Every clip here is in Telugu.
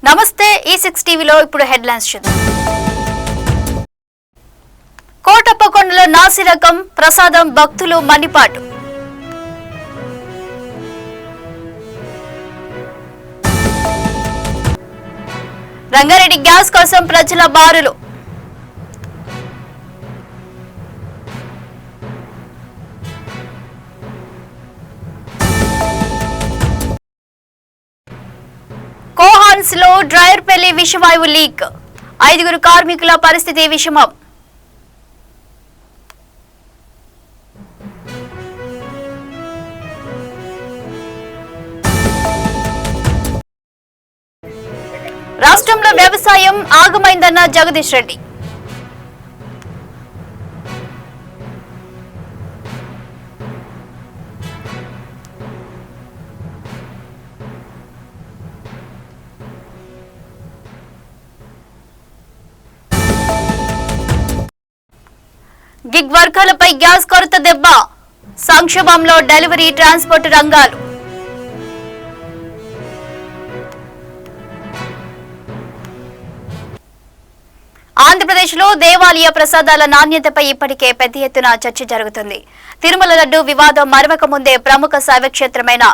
నమస్తే E6 టీవీలో ఇప్పుడు హెడ్లైన్స్ చూద్దాం. కోటప్పకొండలో నాసిరకం ప్రసాదం భక్తులు మండిపాటు. రంగారెడ్డి గ్యాస్ కోసం ప్రజల బారులు. కోహాన్స్ లో డ్రైయర్ పెళ్లి విషవాయువు లీక్. 5 కార్మికుల పరిస్థితి విషమం. రాష్ట్రంలో వ్యవసాయం ఆగమైందన్న జగదీష్ రెడ్డి. గిగ్ వర్గాలపై గ్యాస్ కొరత దెబ్బ. సంక్షోభంలో డెలివరీ ట్రాన్స్పోర్ట్ రంగాలు. ఆంధ్రప్రదేశ్లో దేవాలయ ప్రసాదాల నాణ్యతపై ఇప్పటికే పెద్ద ఎత్తున చర్చ జరుగుతుంది. తిరుమల లడ్డు వివాదం మరవక ముందే ప్రముఖ శైవక్షేత్రమైన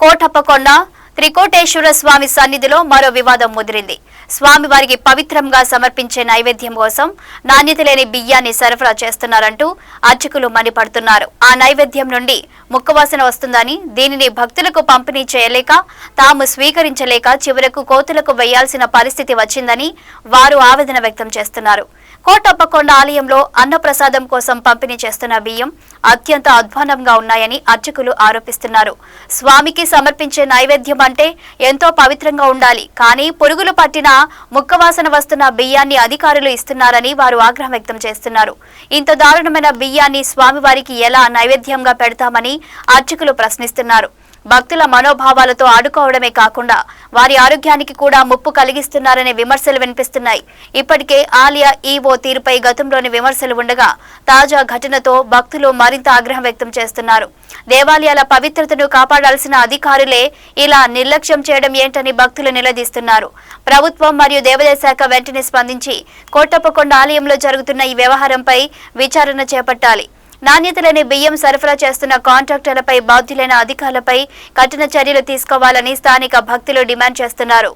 కోటప్పకొండ త్రికోటేశ్వర స్వామి సన్నిధిలో మరో వివాదం ముదిరింది. స్వామివారికి పవిత్రంగా సమర్పించే నైవేద్యం కోసం నాణ్యత లేని బియ్యాన్ని సరఫరా చేస్తున్నారంటూ అర్చకులు మండిపడుతున్నారు. ఆ నైవేద్యం నుండి ముక్కవాసన వస్తుందని, దీనిని భక్తులకు పంపిణీ చేయలేక తాము స్వీకరించలేక చివరకు కోతులకు వేయాల్సిన పరిస్థితి వచ్చిందని వారు ఆవేదన వ్యక్తం చేస్తున్నారు. కోటప్పకొండ ఆలయంలో అన్నప్రసాదం కోసం పంపిణీ చేస్తున్న బియ్యం అత్యంత అధ్వానంగా ఉన్నాయని అర్చకులు ఆరోపిస్తున్నారు. స్వామికి సమర్పించే నైవేద్యం అంటే ఎంతో పవిత్రంగా ఉండాలి, కానీ పురుగులు పట్టిన ముక్కవాసన వస్తున్న బియ్యాన్ని అధికారులు ఇస్తున్నారని వారు ఆగ్రహం వ్యక్తం చేస్తున్నారు. ఇంత దారుణమైన బియ్యాన్ని స్వామివారికి ఎలా నైవేద్యంగా పెడతామని అర్చకులు ప్రశ్నిస్తున్నారు. భక్తుల మనోభావాలతో ఆడుకోవడమే కాకుండా వారి ఆరోగ్యానికి కూడా ముప్పు కలిగిస్తున్నారనే విమర్శలు వినిపిస్తున్నాయి. ఇప్పటికే ఆలయ ఈవో తీరుపై గతంలోని విమర్శలు ఉండగా తాజా ఘటనతో భక్తులు మరింత ఆగ్రహం వ్యక్తం చేస్తున్నారు. దేవాలయాల పవిత్రతను కాపాడాల్సిన అధికారులే ఇలా నిర్లక్ష్యం చేయడం ఏంటని భక్తులు నిలదీస్తున్నారు. ప్రభుత్వం మరియు దేవాదాయ శాఖ వెంటనే స్పందించి కోటప్పకొండ ఆలయంలో జరుగుతున్న ఈ వ్యవహారంపై విచారణ చేపట్టాలి. నాణ్యత లేని బియ్యం సరఫరా చేస్తున్న కాంట్రాక్టర్లపై బాధ్యులైన అధికారులపై కఠిన చర్యలు తీసుకోవాలని స్థానిక భక్తులు డిమాండ్ చేస్తున్నారు.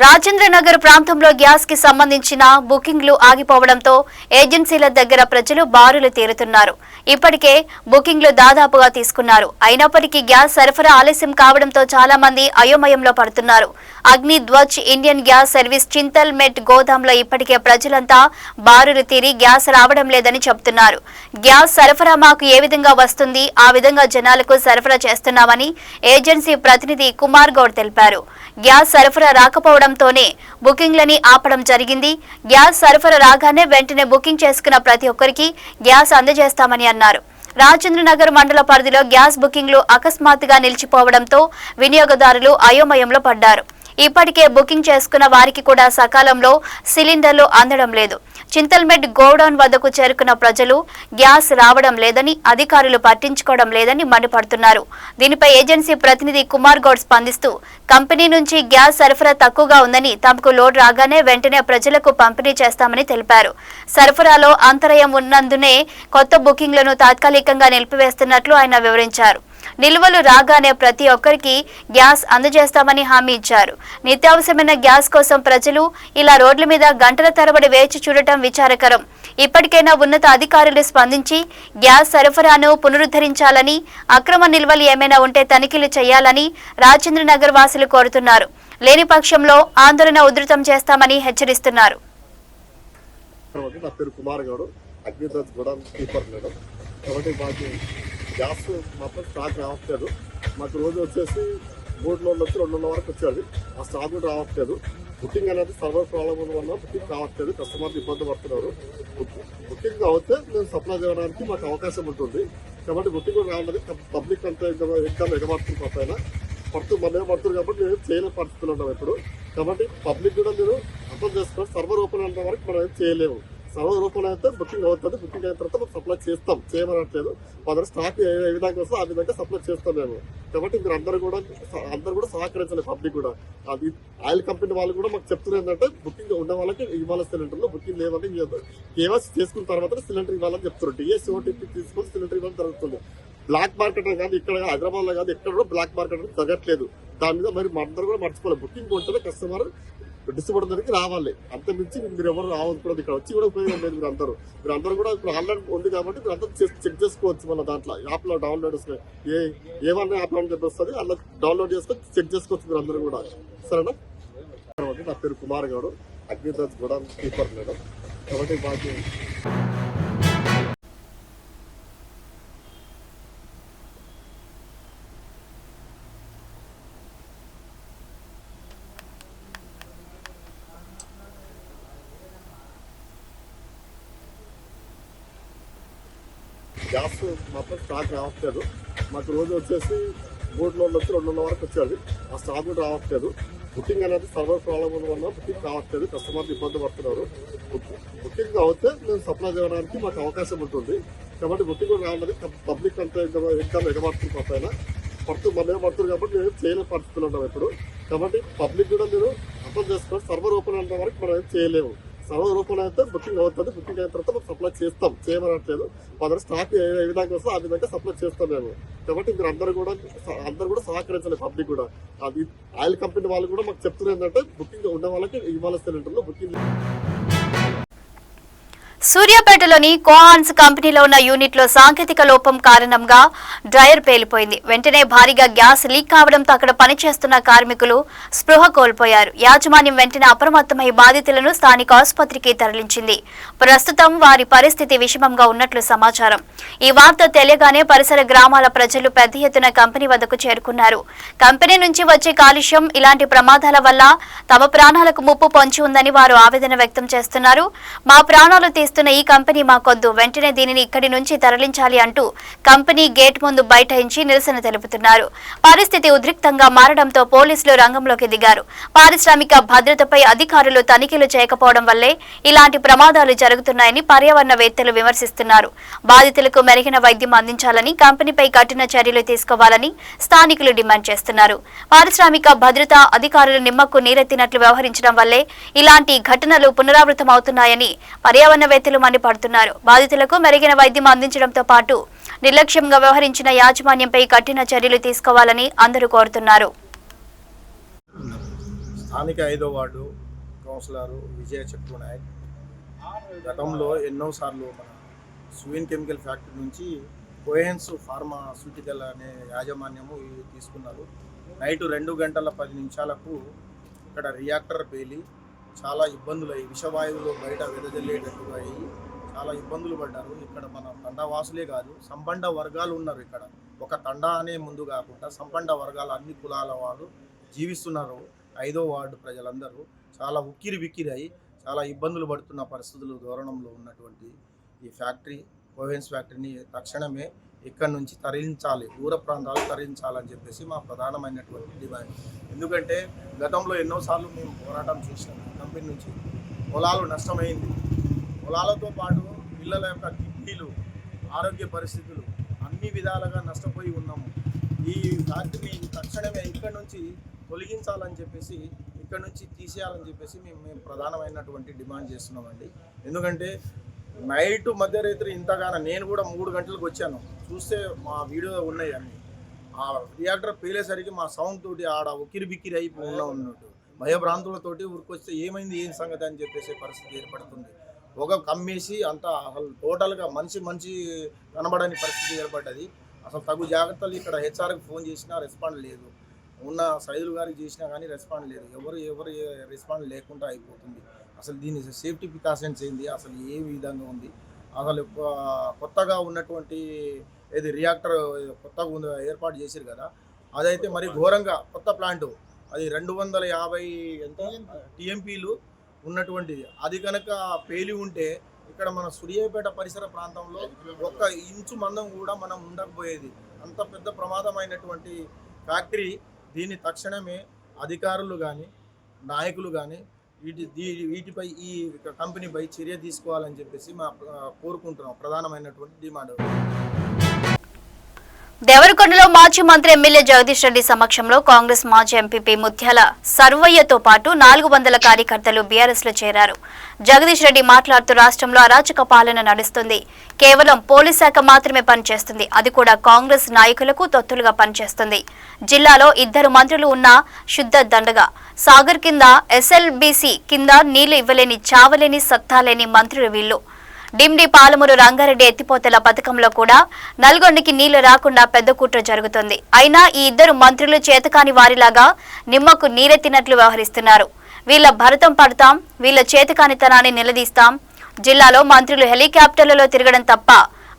రాజేంద్రనగర్ ప్రాంతంలో గ్యాస్ కి సంబంధించిన బుకింగ్లు ఆగిపోవడంతో ఏజెన్సీల దగ్గర ప్రజలు బారులు తీరుతున్నారు. ఇప్పటికే బుకింగ్లు దాదాపుగా తీసుకున్నారు. అయినప్పటికీ గ్యాస్ సరఫరా ఆలస్యం కావడంతో చాలా మంది అయోమయంలో పడుతున్నారు. అగ్ని Dhvaj Indian gas service Chintal మెట్ గోదాంలో ఇప్పటికే ప్రజలంతా బారులు తీరి గ్యాస్ రావడం లేదని చెబుతున్నారు. గ్యాస్ సరఫరా మాకు ఏ విధంగా వస్తుంది, ఆ విధంగా జనాలకు సరఫరా చేస్తున్నామని ఏజెన్సీ ప్రతినిధి కుమార్ గౌడ్ తెలిపారు. గ్యాస్ సరఫరా రాకపోవడంతోనే బుకింగ్లని ఆపడం జరిగింది. గ్యాస్ సరఫరా రాగానే వెంటనే బుకింగ్ చేసుకున్న ప్రతి ఒక్కరికి గ్యాస్ అందజేస్తామని అన్నారు. రాజేంద్రనగర్ మండల పరిధిలో గ్యాస్ బుకింగ్లు అకస్మాత్తుగా నిలిచిపోవడంతో వినియోగదారులు అయోమయంలో పడ్డారు. ఇప్పటికే బుకింగ్ చేసుకున్న వారికి కూడా సకాలంలో సిలిండర్లు అందడం లేదు. చింతల్మెట్ గోడౌన్ వద్దకు చేరుకున్న ప్రజలు గ్యాస్ రావడం లేదని, అధికారులు పట్టించుకోవడం లేదని మండిపడుతున్నారు. దీనిపై ఏజెన్సీ ప్రతినిధి కుమార్ గౌడ్ స్పందిస్తూ కంపెనీ నుంచి గ్యాస్ సరఫరా తక్కువగా ఉందని, తమకు లోడ్ రాగానే వెంటనే ప్రజలకు పంపిణీ చేస్తామని తెలిపారు. సరఫరాలో అంతరాయం ఉన్నందునే కొత్త బుకింగ్లను తాత్కాలికంగా నిలిపివేస్తున్నట్లు ఆయన వివరించారు. నిల్వలు రాగానే ప్రతి ఒక్కరికి గ్యాస్ అందజేస్తామని హామీ ఇచ్చారు. నిత్యావసరమైన గ్యాస్ కోసం ప్రజలు ఇలా రోడ్ల మీద గంటల తరబడి వేచి చూడటం విచారకరం. ఇప్పటికైనా ఉన్నత అధికారులు స్పందించి గ్యాస్ సరఫరాను పునరుద్ధరించాలని, అక్రమ నిల్వలు ఏమైనా ఉంటే తనిఖీలు చేయాలని రాజేంద్రనగర్ వాసులు కోరుతున్నారు. లేని పక్షంలో ఆందోళన ఉధృతం చేస్తామని హెచ్చరిస్తున్నారు. గ్యాస్ మొత్తం స్టాక్ రావట్లేదు. మాకు రోజు వచ్చేసి 3 రోజులు వచ్చి 2 వరకు వచ్చేది. ఆ స్టాక్ కూడా రావట్లేదు. బుకింగ్ అనేది సర్వర్ ప్రాబ్లం వల్ల బుకింగ్ కావట్లేదు. కస్టమర్లు ఇబ్బంది పడుతున్నారు. బుకింగ్ అవుతే మేము సప్లై చేయడానికి మాకు అవకాశం ఉంటుంది. కాబట్టి బుకింగ్ కూడా రావడానికి పబ్లిక్ అంతా ఇంకా ఎగబడుతుంది. మనమే పడుతుంది కాబట్టి మేము చేయలేని పరిస్థితులు ఉంటాం ఇప్పుడు. కాబట్టి పబ్లిక్ కూడా మీరు అర్థం చేసుకోవాలి. సర్వర్ ఓపెన్ అయిన వరకు మనం ఏం చేయలేము. సర్వర్ రూపంలో అయితే బుకింగ్ అవుతుంది. బుకింగ్ అయిన తర్వాత మనం సప్లై చేస్తాం, చేయమనట్లేదు. మన స్టాక్ ఏ విధంగా వస్తుందో ఆ విధంగా సప్లై చేస్తాం మేము. కాబట్టి మీరు అందరూ కూడా సహకరించాలి. పబ్లిక్ కూడా అది ఆయిల్ కంపెనీ వాళ్ళు కూడా మాకు చెప్తున్నారు ఏంటంటే బుకింగ్ ఉన్న వాళ్ళకి ఇవ్వాలి సిలిండర్లు, బుకింగ్ లేవని కేవైసీ చేసుకున్న తర్వాత సిలిండర్ ఇవ్వాలని చెప్తున్నారు. డిఎస్ ఓటీపీ తీసుకొని సిలిండర్ ఇవ్వడం జరుగుతుంది. బ్లాక్ మార్కెట్ కానీ ఇక్కడ హైదరాబాద్ లో కానీ ఎక్కడ కూడా బ్లాక్ మార్కెట్ జరగట్లేదు. దాని మీద మరి అందరూ కూడా మర్చిపోవాలి. బుకింగ్ ఉంటేనే కస్టమర్ డిస్ట్రిబ్యూటర్ దగ్గరికి రావాలి. అంత మించి మీరు ఎవరు రావద్దు. ఇక్కడ వచ్చి కూడా ఉపయోగం లేదు. మీరు అందరూ కూడా ఇప్పుడు ఆన్లైన్ ఉంది కాబట్టి మీరు అందరూ చెక్ చేసుకోవచ్చు. మన దాంట్లో యాప్ లో డౌన్లోడ్ ఏమన్నా యాప్ లో చెప్పేస్తుంది, అలా డౌన్లోడ్ చేసుకొని చెక్ చేసుకోవచ్చు మీరు అందరూ కూడా. సరేనా? నా పేరు కుమార్ గౌడ్, అగ్నిదాస్ కూడా కీపర్ మేడం. కాబట్టి మాకు గ్యాస్ మాత్రం స్టాక్ రావట్లేదు. మాకు రోజు వచ్చేసి 3 లోడ్లు వచ్చి 2:30 వరకు వచ్చేది. ఆ స్టాక్ కూడా రావట్లేదు. బుకింగ్ అనేది సర్వర్ ప్రాబ్లం వల్ల బుకింగ్ రావట్లేదు. కస్టమర్లు ఇబ్బంది పడుతున్నారు. బుకింగ్ అవుతే మేము సప్లై చేయడానికి మాకు అవకాశం ఉంటుంది. కాబట్టి బుకింగ్ కూడా రావాలి. పబ్లిక్ అంతా ఎగ్జామ్ ఎగబడుతుంది. మనమే పడుతుంది కాబట్టి మేము చేయలేని పరిస్థితులు ఉన్నాం ఇప్పుడు. కాబట్టి పబ్లిక్ కూడా మీరు అర్థం చేసుకోవాలి. సర్వర్ ఓపెన్ అయిన వరకు మనం ఏం చేయలేము. సర్వర్ రూపంలో అయితే బుకింగ్ అవుతుంది. బుకింగ్ అయిన తర్వాత మనం సప్లై చేస్తాం, చేయమనట్లేదు. మన స్టాక్ ఏ విధంగా వస్తుందో ఆ విధంగా సప్లై చేస్తాం మేము. కాబట్టి మీరు అందరూ కూడా సహకరించాలి. పబ్లిక్ కూడా అది ఆయిల్ కంపెనీ వాళ్ళు కూడా మాకు చెప్తున్నారు ఏంటంటే బుకింగ్ ఉన్న వాళ్ళకి ఇవ్వాలి సిలిండర్లు, బుకింగ్. సూర్యాపేటలోని కోహాన్స్ కంపెనీలో ఉన్న యూనిట్ లో సాంకేతిక లోపం కారణంగా డ్రైయర్ పేలిపోయింది. వెంటనే భారీగా గ్యాస్ లీక్ కావడంతో అక్కడ పనిచేస్తున్న కార్మికులు స్పృహ కోల్పోయారు. యాజమాన్యం వెంటనే అప్రమత్తమై బాధితులను స్థానిక ఆసుపత్రికి తరలించింది. ప్రస్తుతం వారి పరిస్థితి విషమంగా ఉన్నట్లు సమాచారం. ఈ వార్త తెలియగానే పరిసర గ్రామాల ప్రజలు పెద్ద ఎత్తున కంపెనీ వద్దకు చేరుకున్నారు. కంపెనీ నుంచి వచ్చే కాలుష్యం, ఇలాంటి ప్రమాదాల వల్ల తమ ప్రాణాలకు ముప్పు పొంచి ఉందని వారు ఆవేదన వ్యక్తం చేస్తున్నారు. మా ప్రాణాలు ఈ కంపెనీ మాకొద్దు, వెంటనే దీనిని ఇక్కడి నుంచి తరలించాలి అంటూ కంపెనీ గేట్ ముందు బైఠాయించి నిరసన తెలుపుతున్నారు. పరిస్థితి ఉద్రిక్తంగా మారడంతో పోలీసులు రంగంలోకి దిగారు. పారిశ్రామిక భద్రతపై అధికారులు తనిఖీలు చేయకపోవడం వల్లే ఇలాంటి ప్రమాదాలు జరుగుతున్నాయని పర్యావరణవేత్తలు విమర్శిస్తున్నారు. బాధితులకు మెరుగైన వైద్యం అందించాలని, కంపెనీపై కఠిన చర్యలు తీసుకోవాలని స్థానికులు డిమాండ్ చేస్తున్నారు. పారిశ్రామిక భద్రత అధికారులు నిమ్మకు నీరెత్తినట్లు వ్యవహరించడం వల్లే ఇలాంటి ఘటనలు పునరావృతమవుతున్నాయని పర్యావరణవేత్తలు మండిపడుతున్నారు. బాధితులకు మెరుగైన వైద్యం అందించడంతో పాటు నిర్లక్ష్యంగా వ్యవహరించిన యాజమాన్యంపై కఠిన చర్యలు తీసుకోవాలని అందరూ కోరుతున్నారు. స్థానిక 5వ వార్డు కౌన్సిలర్ విజయ చక్రు నాయక్ గతంలో ఎన్నోసార్లు మన స్వీన్ కెమికల్ ఫ్యాక్టరీ నుంచి కోహెన్స్ ఫార్మాస్యూటికల్ అనే యాజమాన్యము తీసుకున్నారు. నైట్ 2 గంటల 10 నిమిషాలకు ఇక్కడ రియాక్టర్ పేలి చాలా ఇబ్బందులు అయ్యి, విషవాయువులు బయట వెదజల్లేటట్టుగా అయ్యి చాలా ఇబ్బందులు పడ్డారు. ఇక్కడ మన తండావాసులే కాదు, సంపండ వర్గాలు ఉన్నారు. ఇక్కడ ఒక తండా అనే ముందు కాకుండా సంపండ వర్గాల అన్ని కులాల వాళ్ళు జీవిస్తున్నారు. 5వ వార్డు ప్రజలందరూ చాలా ఉక్కిరి బిక్కిరి అయ్యి చాలా ఇబ్బందులు పడుతున్న పరిస్థితులు ధోరణంలో ఉన్నటువంటి ఈ ఫ్యాక్టరీ, కోహెన్స్ ఫ్యాక్టరీని తక్షణమే ఇక్కడ నుంచి తరలించాలి, దూర ప్రాంతాలు తరలించాలని చెప్పేసి మా ప్రధానమైనటువంటి డిమాండ్. ఎందుకంటే గతంలో ఎన్నోసార్లు మేము పోరాటం చేసినాం. కంపెనీ నుంచి పొలాలు నష్టమైంది. పొలాలతో పాటు పిల్లల యొక్క కిడ్నీలు, ఆరోగ్య పరిస్థితులు అన్ని విధాలుగా నష్టపోయి ఉన్నాము. ఈ ఫ్యాక్టరీని తక్షణమే ఇక్కడ నుంచి తొలగించాలని చెప్పేసి, ఇక్కడ నుంచి తీసేయాలని చెప్పేసి మేము ప్రధానమైనటువంటి డిమాండ్ చేస్తున్నామండి. ఎందుకంటే నైట్ మధ్యరాత్రి ఇంతగానో నేను కూడా 3 గంటలకు వచ్చాను. చూస్తే మా వీడియో ఉన్నాయి అన్నీ. ఆ రియాక్టర్ పేలేసరికి మా సౌండ్ తోటి ఆడ ఉక్కిరి బిక్కిరి అయిపోయి ఉన్నట్టు భయభ్రాంతులతోటి ఊరికొస్తే ఏమైంది ఏం సంగతి అని చెప్పేసి పరిస్థితి ఏర్పడుతుంది. ఒక కమ్మేసి అంతా అసలు టోటల్గా మనిషి కనబడని పరిస్థితి ఏర్పడ్డది. అసలు తగు జాగ్రత్తలు ఇక్కడ హెచ్ఆర్కి ఫోన్ చేసినా రెస్పాండ్ లేదు, ఉన్న సైదులు గారికి చేసినా కానీ రెస్పాండ్ లేదు. ఎవరు రెస్పాండ్ లేకుండా అయిపోతుంది. అసలు దీని సేఫ్టీ ప్రికాషన్స్ ఏంది, అసలు ఏ విధంగా ఉంది, అసలు కొత్తగా ఉన్నటువంటి ఏది రియాక్టర్ కొత్తగా ఏర్పాటు చేశారు కదా, అదైతే మరి ఘోరంగా కొత్త ప్లాంటు, అది 250 టీఎంపీలు ఉన్నటువంటిది. అది కనుక పేలి ఉంటే ఇక్కడ మన సూర్యాపేట పరిసర ప్రాంతంలో 1 ఇంచు మందం కూడా మనం ఉండకపోయేది. అంత పెద్ద ప్రమాదమైనటువంటి ఫ్యాక్టరీ. దీన్ని తక్షణమే అధికారులు కానీ నాయకులు కానీ వీటిపై ఈ కంపెనీపై చర్య తీసుకోవాలని చెప్పేసి కోరుకుంటున్నాం. ప్రధానమైనటువంటి డిమాండ్. దేవరకొండలో మాజీ మంత్రి ఎమ్మెల్యే జగదీష్ రెడ్డి సమక్షంలో కాంగ్రెస్ మాజీ ఎంపీపీ ముత్యాల సర్వయ్యతో పాటు 400 కార్యకర్తలు బీఆర్ఎస్ లో చేరారు. జగదీష్ రెడ్డి మాట్లాడుతూ రాష్ట్రంలో అరాచక పాలన నడుస్తుంది. కేవలం పోలీస్ శాఖ మాత్రమే పనిచేస్తుంది. అది కూడా కాంగ్రెస్ నాయకులకు తొత్తులుగా పనిచేస్తుంది. జిల్లాలో 2 మంత్రులు ఉన్నా శుద్ధ దండగా. సాగర్ కింద ఎస్ఎల్బీసీ కింద నీళ్లు ఇవ్వలేని చావలేని సత్తాలేని మంత్రులు వీళ్లు. డిమ్డి పాలమూరు రంగారెడ్డి ఎత్తిపోతల పథకంలో కూడా నల్గొండకి నీళ్లు రాకుండా పెద్ద కుట్ర జరుగుతుంది. అయినా ఈ 2 మంత్రులు చేతకాని వారిలాగా నిమ్మకు నీరెత్తినట్లు వ్యవహరిస్తున్నారు. వీళ్ల భరతం పడతాం, వీళ్ల చేతకానితనాన్ని నిలదీస్తాం. జిల్లాలో మంత్రులు హెలికాప్టర్లలో తిరగడం తప్ప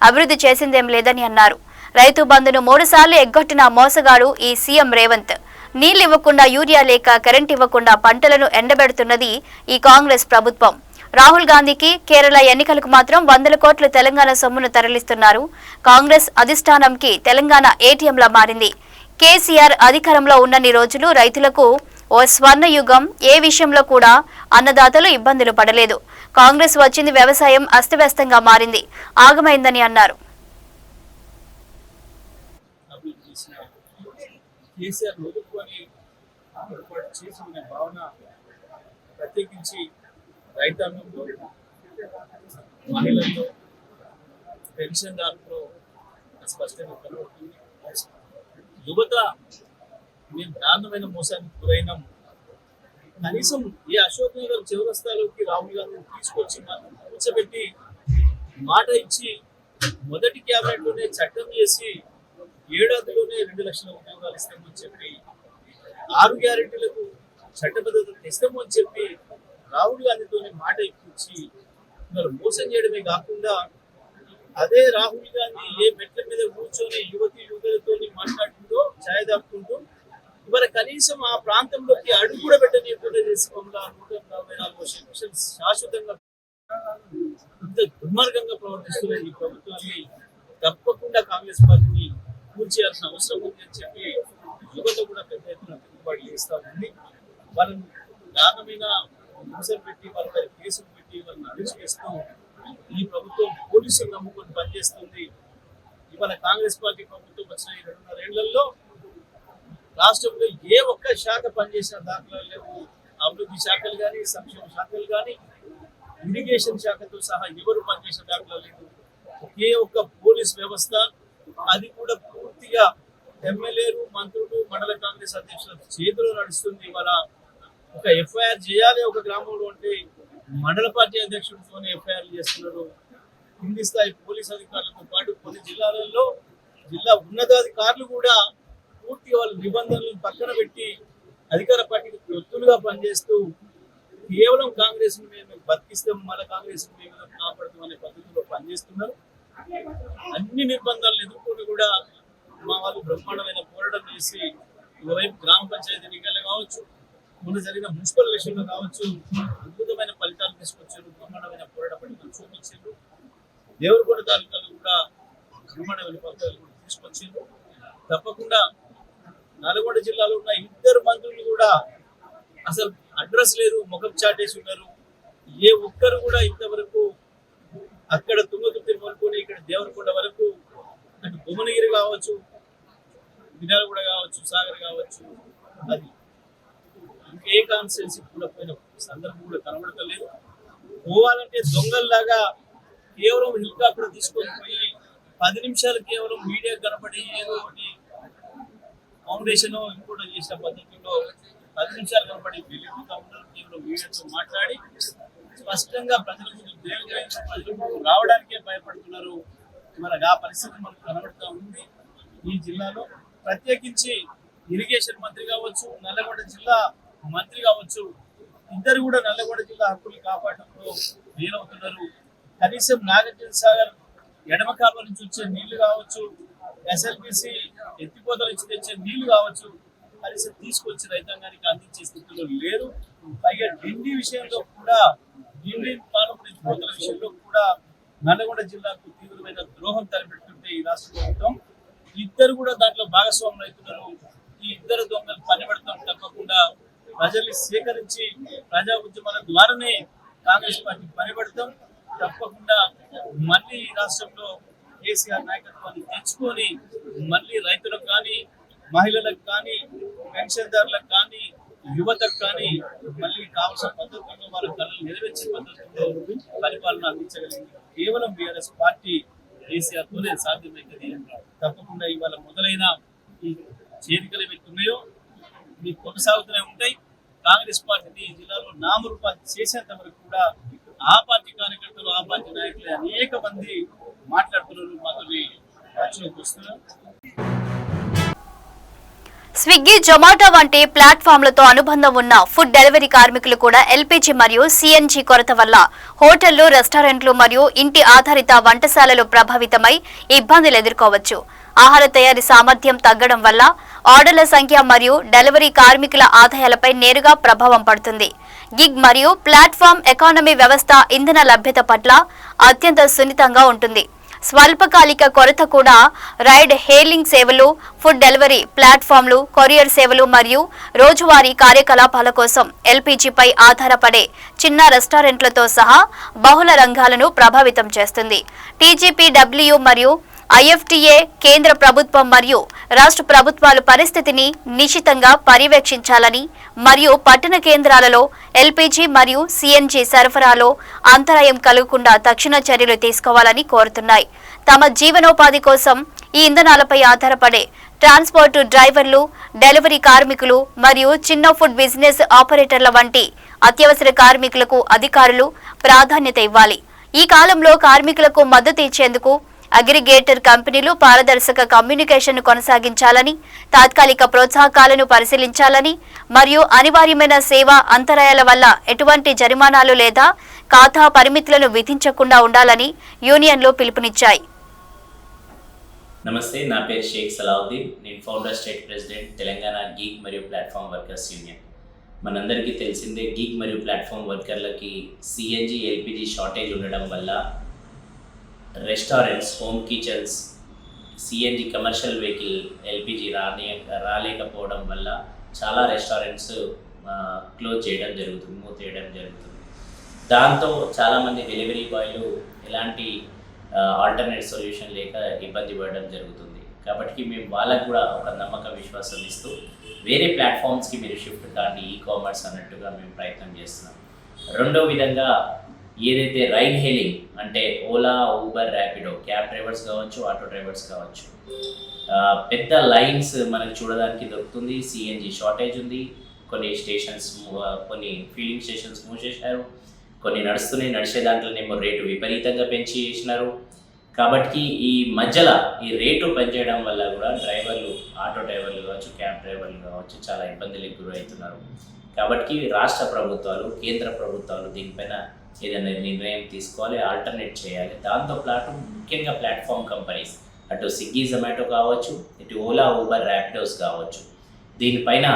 అభివృద్ధి చేసిందేం లేదని అన్నారు. రైతు బంధును 3 సార్లు ఎగ్గొట్టిన మోసగాడు ఈ సీఎం రేవంత్. నీళ్లు ఇవ్వకుండా, యూరియా లేక, కరెంట్ ఇవ్వకుండా పంటలను ఎండబెడుతున్నది ఈ కాంగ్రెస్ ప్రభుత్వం. రాహుల్ గాంధీకి కేరళ ఎన్నికలకు మాత్రం 100 కోట్ల తెలంగాణ సొమ్మును తరలిస్తున్నారు. కాంగ్రెస్ అధిష్టానంకి తెలంగాణ ఏటీఎంలా మారింది. కేసీఆర్ అధికారంలో ఉన్నన్ని రోజులు రైతులకు ఓ స్వర్ణ యుగం. ఏ విషయంలో కూడా అన్నదాతలు ఇబ్బందులు పడలేదు. కాంగ్రెస్ వచ్చింది, వ్యవసాయం అస్తవ్యస్తంగా మారింది, ఆగమైందని అన్నారు. రైతాంగంలో, మహిళల్లో, పెన్షన్దారుల్లో స్పష్టంగా కనబడుతుంది. యువత మేము దారుణమైన మోసానికి గురైనాం. కనీసం ఏ అశోక్ నగర్ చౌరస్తాలోకి రాహుల్ గాంధీ తీసుకొచ్చి కూర్చోబెట్టి మాట ఇచ్చి మొదటి క్యాబినెట్లోనే చట్టం చేసి 7 ఏడాదిలోనే 2 లక్షల ఉద్యోగాలు ఇస్తామని చెప్పి 6 గ్యారెంటీలకు చట్టబద్ధత తెస్తామని చెప్పి రాహుల్ గాంధీతోనే మాట ఇప్పించి మరి మోసం చేయడమే కాకుండా అదే రాహుల్ గాంధీ ఏ మెట్ల మీద కూర్చొని యువతులతో మాట్లాడుతుందో ఛాయ్ దాక్కుంటూ ఇవాళ కనీసం ఆ ప్రాంతంలోకి అడుగు కూడా పెట్టనీయకుండా చేసి 144 సెక్షన్స్ శాశ్వతంగా ఇంత దుర్మార్గంగా ప్రవర్తిస్తున్న ఈ ప్రభుత్వాన్ని తప్పకుండా కాంగ్రెస్ పార్టీని కూర్చేయాల్సిన అవసరం ఉంది అని చెప్పి యువత కూడా పెద్ద ఎత్తున తిరుగుబాటు చేస్తా ఉంది. వాళ్ళని దారుణమైన హింసలు పెట్టి వాళ్ళ కేసులు పెట్టి వాళ్ళని అరెస్ట్ చేస్తూ ఈ ప్రభుత్వం పోలీసులు నమ్ముకొని పనిచేస్తుంది. ఇవాళ కాంగ్రెస్ పార్టీ ప్రభుత్వం వచ్చిన 2.5 ఏళ్లలో రాష్ట్రంలో ఏ ఒక్క శాఖ పనిచేసిన దాఖలాలు లేవు. అభివృద్ధి శాఖలు కానీ, సంక్షేమ శాఖలు కానీ, ఇరిగేషన్ శాఖతో సహా ఎవరు పనిచేసిన దాఖలాలు లేదు. ఒకే ఒక్క పోలీస్ వ్యవస్థ, అది కూడా పూర్తిగా ఎమ్మెల్యేలు, మంత్రులు, మండల కాంగ్రెస్ అధ్యక్షుల చేతిలో నడుస్తుంది. ఇవాళ ఒక ఎఫ్ఐఆర్ చేయాలి ఒక గ్రామంలో అంటే మండల పార్టీ అధ్యక్షుడితోనే ఎఫ్ఐఆర్లు చేస్తున్నారు. కింది స్థాయి పోలీస్ అధికారులతో పాటు కొన్ని జిల్లాలలో జిల్లా ఉన్నతాధికారులు కూడా పూర్తిగా వాళ్ళ నిబంధనలను పక్కన పెట్టి అధికార పార్టీకి తొత్తులుగా పనిచేస్తూ కేవలం కాంగ్రెస్ మేము బతికిస్తాం, మళ్ళీ కాంగ్రెస్ మేము కాపాడుతాం అనే పద్ధతిలో పనిచేస్తున్నారు. అన్ని నిర్బంధాలను ఎదుర్కొని కూడా మా వాళ్ళు బ్రహ్మాండమైన పోరాటం చేసి ఒకవైపు గ్రామ పంచాయతీ ఎన్నికలు కావచ్చు, మొన్న జరిగిన మున్సిపల్ ఎలక్షన్లో కావచ్చు, అద్భుతమైన ఫలితాలు తీసుకొచ్చారు. బ్రహ్మాండమైన పోరాట పట్టుదల చూపించారు. దేవరకొండ తాలూకాలు కూడా బ్రహ్మాండమైన ఫలితాలు కూడా తీసుకొచ్చారు. తప్పకుండా నల్గొండ జిల్లాలో ఉన్న 2 మంత్రులు కూడా అసలు అడ్రస్ లేదు, ముఖం చాటేసి ఉన్నారు. ఏ ఒక్కరు కూడా ఇంతవరకు అక్కడ తుంగతుర్తి మొదలుకొని ఇక్కడ దేవరకొండ వరకు అటు భువనగిరి కావచ్చు, మిర్యాలగూడ కావచ్చు, సాగర్ కావచ్చు, అది ఏ కాన్స్టిట్యున్సీ కూడా పోయిన సందర్భం కూడా కనబడతలేదు. పోవాలంటే దొంగల్లాగా కేవలం హెలికాప్టర్ తీసుకొని పోయి 10 నిమిషాలు కేవలం మీడియా కనబడి ఏదో ఒకటి ఫౌండేషన్ ఇంకోటి చేసిన పద్ధతిలో 10 నిమిషాలు కనబడి వెళ్ళిపోతా ఉన్నారు. కేవలం మీడియాతో మాట్లాడి స్పష్టంగా ప్రజల ముందు రావడానికే భయపడుతున్నారు. మనకు ఆ పరిస్థితి మనకు కనబడుతూ ఉంది. ఈ జిల్లాలో ప్రత్యేకించి ఇరిగేషన్ మంత్రి కావచ్చు, నల్లగొండ జిల్లా మంత్రి కావచ్చు, ఇద్దరు కూడా నల్లగొండ జిల్లా హక్కులు కాపాడడంలో వీలవుతున్నారు. కనీసం నాగార్జున సాగర్ ఎడమ కాలువ నుంచి వచ్చే నీళ్లు కావచ్చు, ఎస్ఎల్బీసీ ఎత్తిపోతల నుంచి తెచ్చే నీళ్లు కావచ్చు, కనీసం తీసుకొచ్చి రైతాంగానికి అందించే స్థితిలో లేరు. పైగా డిండి విషయంలో కూడా, డిండి పాలమూరు ఎత్తిపోతల విషయంలో కూడా నల్లగొండ జిల్లాకు తీవ్రమైన ద్రోహం తలపెడుతుంటే ఈ రాష్ట్ర ప్రభుత్వం ఇద్దరు కూడా దాంట్లో భాగస్వాములు అవుతున్నారు. ఈ ఇద్దరు దొంగలు పని పెడతాం తప్పకుండా ప్రజల్ని సేకరించి ప్రజా ఉద్యమాల ద్వారానే కాంగ్రెస్ పార్టీ పనిపడతాం. తప్పకుండా మళ్ళీ ఈ రాష్ట్రంలో కేసీఆర్ నాయకత్వాన్ని తెచ్చుకొని మళ్ళీ రైతులకు కానీ, మహిళలకు కానీ, పెన్షన్దారులకు కానీ, యువతకు కానీ మళ్ళీ కావాల్సిన పద్ధతుల్లో వాళ్ళ కళలు నెరవేర్చే పద్ధతుల్లో పరిపాలన అందించగలిగింది కేవలం బీఆర్ఎస్ పార్టీ కేసీఆర్ తోనే సాధ్యమైంది. తప్పకుండా ఇవాళ మొదలైన ఈ చేరికలు ఏవైతే ఉన్నాయో మీకు కొనసాగుతూనే ఉంటాయి. కాంగ్రెస్ పార్టీని జిల్లాలో నామరూపాలు చేసేంత వరకు కూడా ఆ పార్టీ కార్యకర్తలు, ఆ పార్టీ నాయకులు అనేక మంది మాట్లాడుతున్నారు, మాకు వస్తున్నారు. స్విగ్గీ, జొమాటో వంటి ప్లాట్ఫామ్లతో అనుబంధం ఉన్న ఫుడ్ డెలివరీ కార్మికులు కూడా ఎల్పీజీ మరియు సీఎన్జీ కొరత వల్ల హోటళ్లు, రెస్టారెంట్లు మరియు ఇంటి ఆధారిత వంటశాలలు ప్రభావితమై ఇబ్బందులు ఎదుర్కోవచ్చు. ఆహార తయారీ సామర్థ్యం తగ్గడం వల్ల ఆర్డర్ల సంఖ్య మరియు డెలివరీ కార్మికుల ఆదాయాలపై నేరుగా ప్రభావం పడుతుంది. గిగ్ మరియు ప్లాట్ఫామ్ ఎకానమీ వ్యవస్థ ఇంధన లభ్యత పట్ల అత్యంత సున్నితంగా ఉంటుంది. స్వల్పకాలిక కొరత కూడా రైడ్ హేలింగ్ సేవలు, ఫుడ్ డెలివరీ ప్లాట్ఫామ్లు, కొరియర్ సేవలు మరియు రోజువారీ కార్యకలాపాల కోసం ఎల్పీజీపై ఆధారపడే చిన్న రెస్టారెంట్లతో సహా బహుళ రంగాలను ప్రభావితం చేస్తుంది. టీజీపీడబ్ల్యూ మరియు ఐఎఫ్టీఏ కేంద్ర ప్రభుత్వం మరియు రాష్ట్ర ప్రభుత్వాలు పరిస్థితిని నిశితంగా పర్యవేక్షించాలని మరియు పట్టణ కేంద్రాలలో ఎల్పీజీ మరియు సీఎన్జీ సరఫరాలో అంతరాయం కలగకుండా తక్షణ చర్యలు తీసుకోవాలని కోరుతున్నాయి. తమ జీవనోపాధి కోసం ఈ ఇంధనాలపై ఆధారపడే ట్రాన్స్పోర్ట్ డ్రైవర్లు, డెలివరీ కార్మికులు మరియు చిన్న ఫుడ్ బిజినెస్ ఆపరేటర్ల వంటి అత్యవసర కార్మికులకు అధికారులు ప్రాధాన్యత ఇవ్వాలి. ఈ కాలంలో కార్మికులకు మద్దతు ఇచ్చేందుకు అగ్రిగేటర్ కంపెనీలు పారదర్శక కమ్యూనికేషన్ కొనసాగించాలని, తాత్కాలిక ప్రోత్సాహకాలను పరిశీలించాలని మరియు అనివార్యమైన సేవా అంతరాయాల వల్ల ఎటువంటి జరిమానాలు లేదా ఖాతా పరిమితులను విధించకుండా ఉండాలని యూనియన్లు పిలుపునిచ్చాయి. నమస్తే, నా పేరు షేక్ సలావుద్దీన్. నేను founder state president Telangana gig మరియు ప్లాట్ఫామ్ వర్కర్స్ యూనియన్. మనందరికీ తెలిసిందే, గీగ్ మరియు ప్లాట్ఫామ్ వర్కర్లకి సిఎన్జి, ఎల్పిజి షార్టేజ్ ఉండడం వల్ల restaurants, home kitchens, CNG commercial vehicle, LPG రాలేకపోవడం వల్ల చాలా రెస్టారెంట్స్ క్లోజ్ చేయడం జరుగుతుంది, మూసేయడం జరుగుతుంది. దాంతో చాలామంది డెలివరీ బాయ్లు ఎలాంటి ఆల్టర్నేట్ సొల్యూషన్ లేక ఇబ్బంది పడడం జరుగుతుంది. కాబట్టి మేము వాళ్ళకు కూడా ఒక నమ్మక విశ్వాసం ఇస్తూ వేరే ప్లాట్ఫామ్స్కి మీరు షిఫ్ట్ కానీ, ఈ కామర్స్ అన్నట్టుగా మేము ప్రయత్నం చేస్తున్నాం. రెండో విధంగా ఏదైతే రైడ్ హెయిలింగ్ అంటే Ola, Uber, Rapido, cab drivers కావచ్చు, ఆటో డ్రైవర్స్ కావచ్చు, పెద్ద లైన్స్ మనకు చూడడానికి దొరుకుతుంది. సిఎన్జి షార్టేజ్ ఉంది. కొన్ని స్టేషన్స్, కొన్ని ఫిల్లింగ్ స్టేషన్స్ మూసేశారు, కొన్ని నడిచే దాంట్లోనేమో రేటు విపరీతంగా పెంచి చేసినారు. కాబట్టి ఈ మధ్యలో ఈ రేటు పెంచేయడం వల్ల కూడా డ్రైవర్లు, ఆటో డ్రైవర్లు కావచ్చు, క్యాబ్ డ్రైవర్లు కావచ్చు చాలా ఇబ్బందులకు గురవుతున్నారు. కాబట్టి రాష్ట్ర ప్రభుత్వాలు, కేంద్ర ప్రభుత్వాలు దీనిపైన ఏదైనా నిర్ణయం తీసుకోవాలి, ఆల్టర్నేట్ చేయాలి. దాంతోపాటు ముఖ్యంగా ప్లాట్ఫామ్ కంపెనీస్, అటు స్విగ్గీ, జొమాటో కావచ్చు, ఇటు ఓలా, ఊబర్, ర్యాపిడోస్ కావచ్చు, దీనిపైన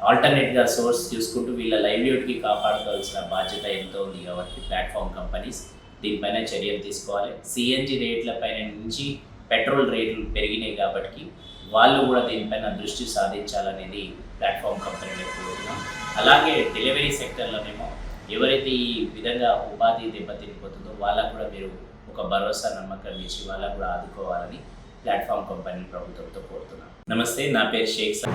ఆల్టర్నేట్గా సోర్స్ చూసుకుంటూ వీళ్ళ లైవ్లీహుడ్కి కాపాడుకోవాల్సిన బాధ్యత ఎంతో ఉంది. కాబట్టి ప్లాట్ఫామ్ కంపెనీస్ దీనిపైన చర్యలు తీసుకోవాలి. సిఎన్జి రేట్ల పైన నుంచి పెట్రోల్ రేట్లు పెరిగినాయి కాబట్టి వాళ్ళు కూడా దీనిపైన దృష్టి సాధించాలనేది ప్లాట్ఫామ్ కంపెనీలకు కోరుతున్నాం. అలాగే డెలివరీ సెక్టర్లోనేమో ఎవరైతే ఈ విధంగా ఉపాధి దెబ్బతినిపోతుందో వాళ్ళకు కూడా మీరు ఒక భరోసా, నమ్మకం ఇచ్చి వాళ్ళకు కూడా ఆదుకోవాలని ప్లాట్ఫామ్ కంపెనీ ప్రభుత్వంతో కోరుతున్నాం. నమస్తే, నా పేరు షేక్.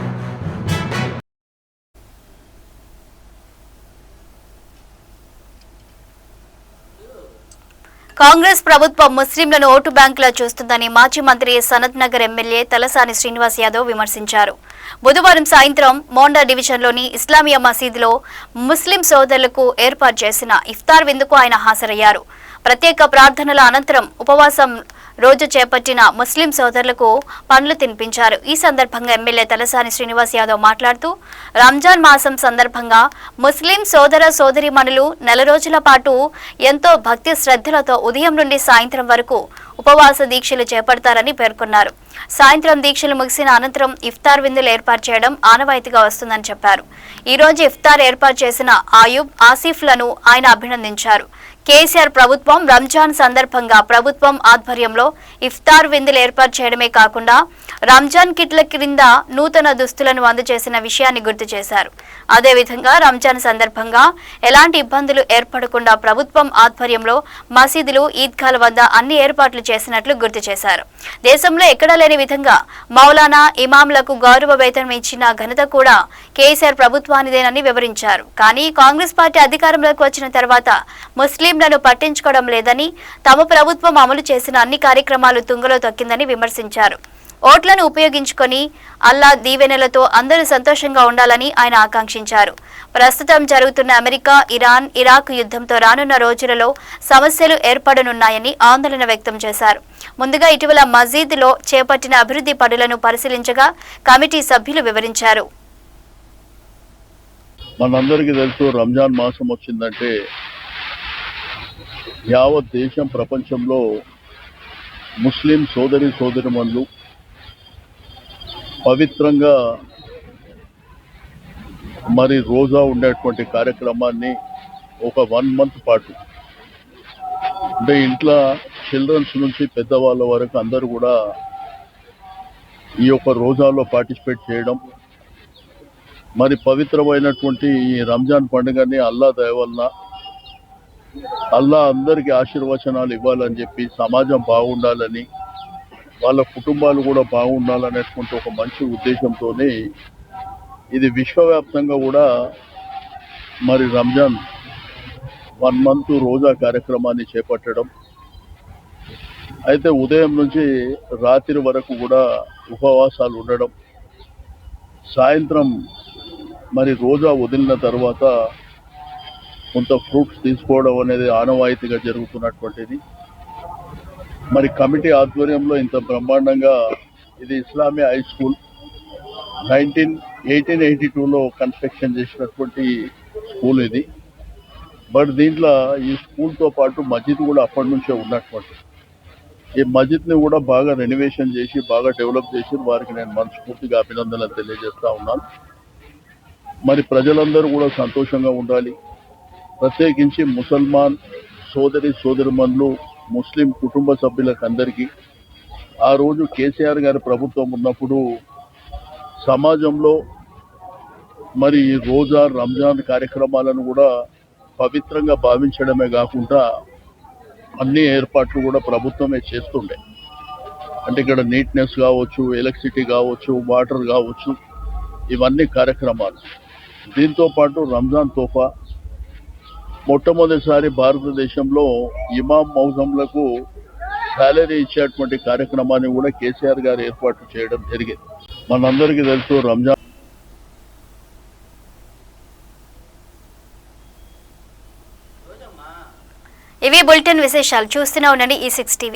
కాంగ్రెస్ ప్రభుత్వం ముస్లింలను ఓటు బ్యాంకులా చూస్తుందని మాజీ మంత్రి సనత్ నగర్ ఎమ్మెల్యే తలసాని శ్రీనివాస్ యాదవ్ విమర్శించారు. బుధవారం సాయంత్రం మోండా డివిజన్లోని ఇస్లామియా మసీదులో ముస్లిం సోదరులకు ఏర్పాటు చేసిన ఇఫ్తార్ విందుకు ఆయన హాజరయ్యారు. ప్రత్యేక ప్రార్థనల అనంతరం ఉపవాసం రోజు చేపట్టిన ముస్లిం సోదరులకు పండ్లు తినిపించారు. ఈ సందర్భంగా ఎమ్మెల్యే తలసాని శ్రీనివాస్ యాదవ్ మాట్లాడుతూ, రంజాన్ మాసం సందర్భంగా ముస్లిం సోదర సోదరీమణులు నెల రోజుల పాటు ఎంతో భక్తి శ్రద్ధలతో ఉదయం నుండి సాయంత్రం వరకు ఉపవాస దీక్షలు చేపడతారని పేర్కొన్నారు. సాయంత్రం దీక్షలు ముగిసిన అనంతరం ఇఫ్తార్ విందులు ఏర్పాటు చేయడం ఆనవాయితీగా వస్తుందని చెప్పారు. ఈ రోజు ఇఫ్తార్ ఏర్పాటు చేసిన ఆయూబ్, ఆసిఫ్లను ఆయన అభినందించారు. కేసీఆర్ ప్రభుత్వం రంజాన్ సందర్భంగా ప్రభుత్వం ఆధ్వర్యంలో ఇఫ్తార్ విందులు ఏర్పాటు చేయడమే కాకుండా రంజాన్ కిట్ల క్రింద నూతన దుస్తులను అందజేసిన విషయాన్ని గుర్తు చేశారు. అదేవిధంగా రంజాన్ సందర్భంగా ఎలాంటి ఇబ్బందులు ఏర్పడకుండా ప్రభుత్వం ఆధ్వర్యంలో మసీదులు, ఈద్గాల వద్ద అన్ని ఏర్పాట్లు చేసినట్లు గుర్తు చేశారు. దేశంలో ఎక్కడా లేని విధంగా మౌలానా ఇమాంలకు గౌరవ వేతనం ఇచ్చిన ఘనత కూడా కేసీఆర్ ప్రభుత్వానిదేనని వివరించారు. కానీ కాంగ్రెస్ పార్టీ అధికారంలోకి వచ్చిన తర్వాత ముస్లింలను పట్టించుకోవడం లేదని, తమ ప్రభుత్వం అమలు చేసిన అన్ని కార్యక్రమాలు తుంగలో తొక్కిందని విమర్శించారు. ఓట్లను ఉపయోగించుకొని అల్లా దీవెనలతో అందరూ సంతోషంగా ఉండాలని ఆయన ఆకాంక్షించారు. ప్రస్తుతం జరుగుతున్న అమెరికా, ఇరాన్, ఇరాక్ యుద్ధంతో రానున్న రోజులలో సమస్యలు ఏర్పడనున్నాయని ఆందోళన వ్యక్తం చేశారు. ముందుగా ఇటీవల మసీదులో చేపట్టిన అభివృద్ధి పనులను పరిశీలించగా కమిటీ సభ్యులు వివరించారు. మనందరికీ తెలుసు, రంజాన్ మాసం వచ్చిందంటే యావత్ దేశం, ప్రపంచంలో ముస్లిం సోదరిమణులు పవిత్రంగా మరి రోజా ఉండేటువంటి కార్యక్రమాన్ని ఒక 1 month పాటు, అంటే ఇంట్లో చిల్డ్రన్స్ నుంచి పెద్దవాళ్ళ వరకు అందరూ కూడా ఈ యొక్క రోజాలో పార్టిసిపేట్ చేయడం, మరి పవిత్రమైనటువంటి ఈ రంజాన్ పండుగని అల్లా దయ వలన అల్లా అందరికీ ఆశీర్వచనాలు ఇవ్వాలని చెప్పి, సమాజం బాగుండాలని, వాళ్ళ కుటుంబాలు కూడా బాగుండాలనేటువంటి ఒక మంచి ఉద్దేశంతోనే ఇది విశ్వవ్యాప్తంగా కూడా మరి రంజాన్ 1 month రోజా కార్యక్రమాన్ని చేపట్టడం. అయితే ఉదయం నుంచి రాత్రి వరకు కూడా ఉపవాసాలు ఉండడం, సాయంత్రం మరి రోజా వదిలిన తర్వాత కొంత ఫ్రూట్స్ తీసుకోవడం అనేది ఆనవాయితీగా జరుగుతున్నటువంటిది. మరి కమిటీ ఆధ్వర్యంలో ఇంత బ్రహ్మాండంగా, ఇది ఇస్లామియా హై స్కూల్ 1882లో కన్స్ట్రక్షన్ చేసినటువంటి స్కూల్ ఇది. బట్ దీంట్లో ఈ స్కూల్తో పాటు మస్జిద్ కూడా అప్పటి నుంచే ఉన్నటువంటి, ఈ మస్జిద్ని కూడా బాగా రెనోవేషన్ చేసి బాగా డెవలప్ చేసి వారికి నేను మనస్ఫూర్తిగా అభినందనలు తెలియజేస్తా ఉన్నాను. మరి ప్రజలందరూ కూడా సంతోషంగా ఉండాలి. ప్రత్యేకించి ముసల్మాన్ సోదరిమణులు, ముస్లిం కుటుంబ సభ్యులకు అందరికీ ఆ రోజు కేసీఆర్ గారి ప్రభుత్వం ఉన్నప్పుడు సమాజంలో మరి ఈ రోజా, రంజాన్ కార్యక్రమాలను కూడా పవిత్రంగా భావించడమే కాకుండా అన్ని ఏర్పాట్లు కూడా ప్రభుత్వమే చేస్తుండే. అంటే ఇక్కడ నీట్నెస్ కావచ్చు, ఎలక్ట్రిసిటీ కావచ్చు, వాటర్ కావచ్చు, ఇవన్నీ కార్యక్రమాలు. దీంతో పాటు రంజాన్ తోఫా మొట్టమొదటిసారి భారతదేశంలో ఇమాం మౌజంలకు శాలరీ ఇచ్చేటువంటి కార్యక్రమాన్ని కూడా కేసీఆర్ గారు ఏర్పాటు చేయడం జరిగింది. మనందరికీ తెలుసు, రంజాన్ ఇవి బులెటిన్ విశేషాలు. చూస్తూనే ఉండండి E6 TV.